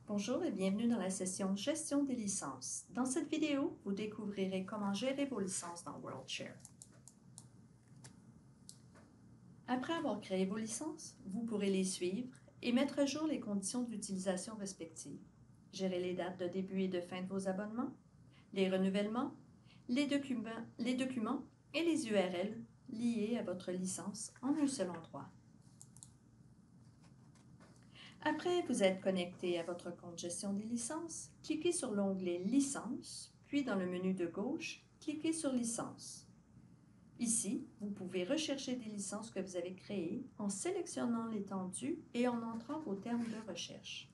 Bonjour et bienvenue dans la session Gestion des licences. Dans cette vidéo, vous découvrirez comment gérer vos licences dans WorldShare. Après avoir créé vos licences, vous pourrez les suivre et mettre à jour les conditions d'utilisation respectives. Gérer les dates de début et de fin de vos abonnements, les renouvellements, les documents et les URL liés à votre licence en un seul endroit. Après vous être connecté à votre compte Gestion des licences, cliquez sur l'onglet Licences, puis dans le menu de gauche, cliquez sur Licences. Ici, vous pouvez rechercher des licences que vous avez créées en sélectionnant l'étendue et en entrant vos termes de recherche.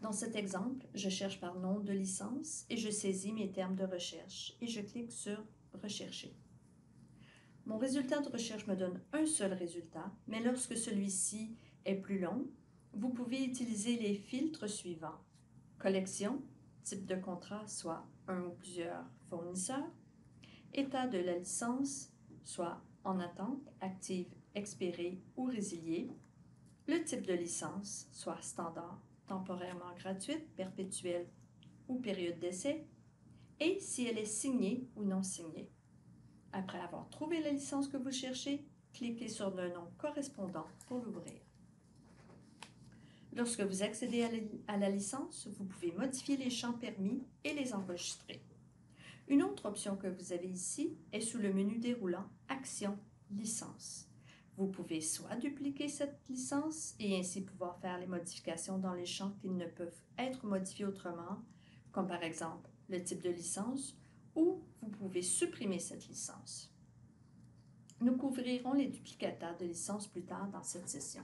Dans cet exemple, je cherche par nom de licence et je saisis mes termes de recherche et je clique sur Rechercher. Mon résultat de recherche me donne un seul résultat, mais lorsque celui-ci est plus long, vous pouvez utiliser les filtres suivants. Collection, type de contrat, soit un ou plusieurs fournisseurs. État de la licence, soit en attente, active, expirée ou résiliée. Le type de licence, soit standard, temporairement gratuite, perpétuelle ou période d'essai. Et si elle est signée ou non signée. Après avoir trouvé la licence que vous cherchez, cliquez sur le nom correspondant pour l'ouvrir. Lorsque vous accédez à la licence, vous pouvez modifier les champs permis et les enregistrer. Une autre option que vous avez ici est sous le menu déroulant Action, licence. Vous pouvez soit dupliquer cette licence et ainsi pouvoir faire les modifications dans les champs qui ne peuvent être modifiés autrement, comme par exemple le type de licence, ou vous pouvez supprimer cette licence. Nous couvrirons les duplicata de licences plus tard dans cette session.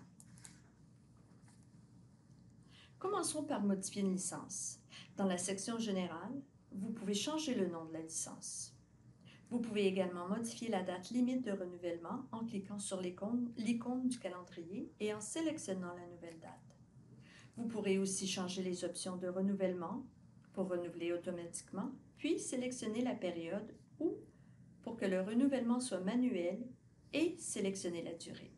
Commençons par modifier une licence. Dans la section Générale, vous pouvez changer le nom de la licence. Vous pouvez également modifier la date limite de renouvellement en cliquant sur l'icône du calendrier et en sélectionnant la nouvelle date. Vous pourrez aussi changer les options de renouvellement pour renouveler automatiquement, puis sélectionner la période ou pour que le renouvellement soit manuel et sélectionner la durée.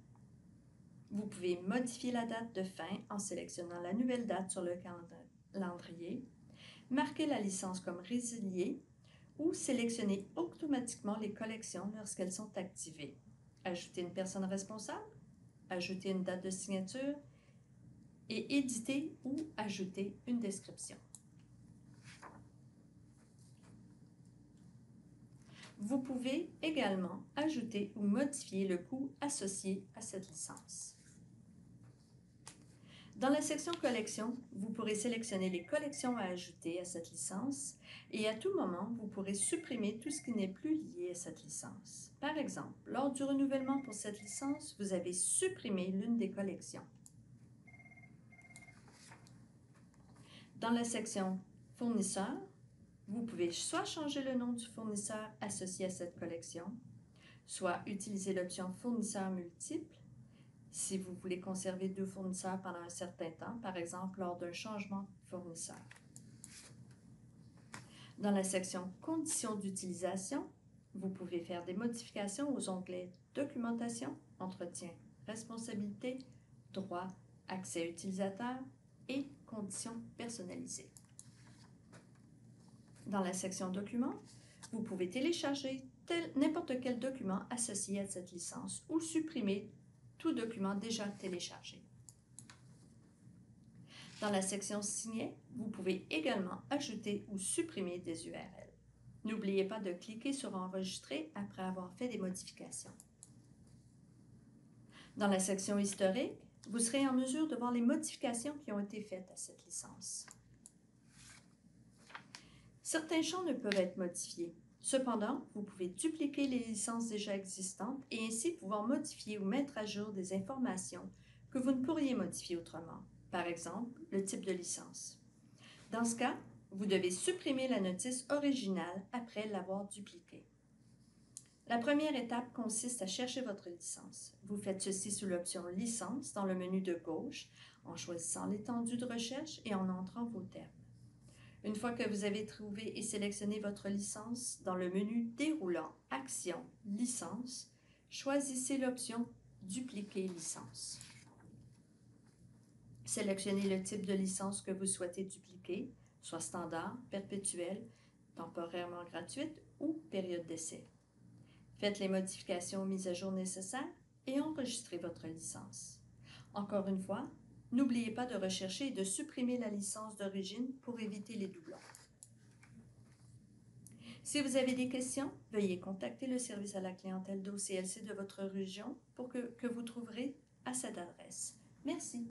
Vous pouvez modifier la date de fin en sélectionnant la nouvelle date sur le calendrier, marquer la licence comme résiliée ou sélectionner automatiquement les collections lorsqu'elles sont activées. Ajouter une personne responsable, ajouter une date de signature et éditer ou ajouter une description. Vous pouvez également ajouter ou modifier le coût associé à cette licence. Dans la section Collections, vous pourrez sélectionner les collections à ajouter à cette licence et à tout moment, vous pourrez supprimer tout ce qui n'est plus lié à cette licence. Par exemple, lors du renouvellement pour cette licence, vous avez supprimé l'une des collections. Dans la section Fournisseurs, vous pouvez soit changer le nom du fournisseur associé à cette collection, soit utiliser l'option Fournisseurs multiples si vous voulez conserver deux fournisseurs pendant un certain temps, par exemple lors d'un changement de fournisseur. Dans la section Conditions d'utilisation, vous pouvez faire des modifications aux onglets Documentation, Entretien, Responsabilité, Droits, Accès utilisateur et Conditions personnalisées. Dans la section Documents, vous pouvez télécharger n'importe quel document associé à cette licence ou supprimer tout document déjà téléchargé. Dans la section Signer, vous pouvez également ajouter ou supprimer des URL. N'oubliez pas de cliquer sur Enregistrer après avoir fait des modifications. Dans la section Historique, vous serez en mesure de voir les modifications qui ont été faites à cette licence. Certains champs ne peuvent être modifiés. Cependant, vous pouvez dupliquer les licences déjà existantes et ainsi pouvoir modifier ou mettre à jour des informations que vous ne pourriez modifier autrement. Par exemple, le type de licence. Dans ce cas, vous devez supprimer la notice originale après l'avoir dupliquée. La première étape consiste à chercher votre licence. Vous faites ceci sous l'option « Licence » dans le menu de gauche, en choisissant l'étendue de recherche et en entrant vos termes. Une fois que vous avez trouvé et sélectionné votre licence, dans le menu déroulant « Action, licence », choisissez l'option « Dupliquer licence ». Sélectionnez le type de licence que vous souhaitez dupliquer, soit standard, perpétuelle, temporairement gratuite ou période d'essai. Faites les modifications ou mises à jour nécessaires et enregistrez votre licence. Encore une fois, n'oubliez pas de rechercher et de supprimer la licence d'origine pour éviter les doublons. Si vous avez des questions, veuillez contacter le service à la clientèle d'OCLC de votre région que vous trouverez à cette adresse. Merci.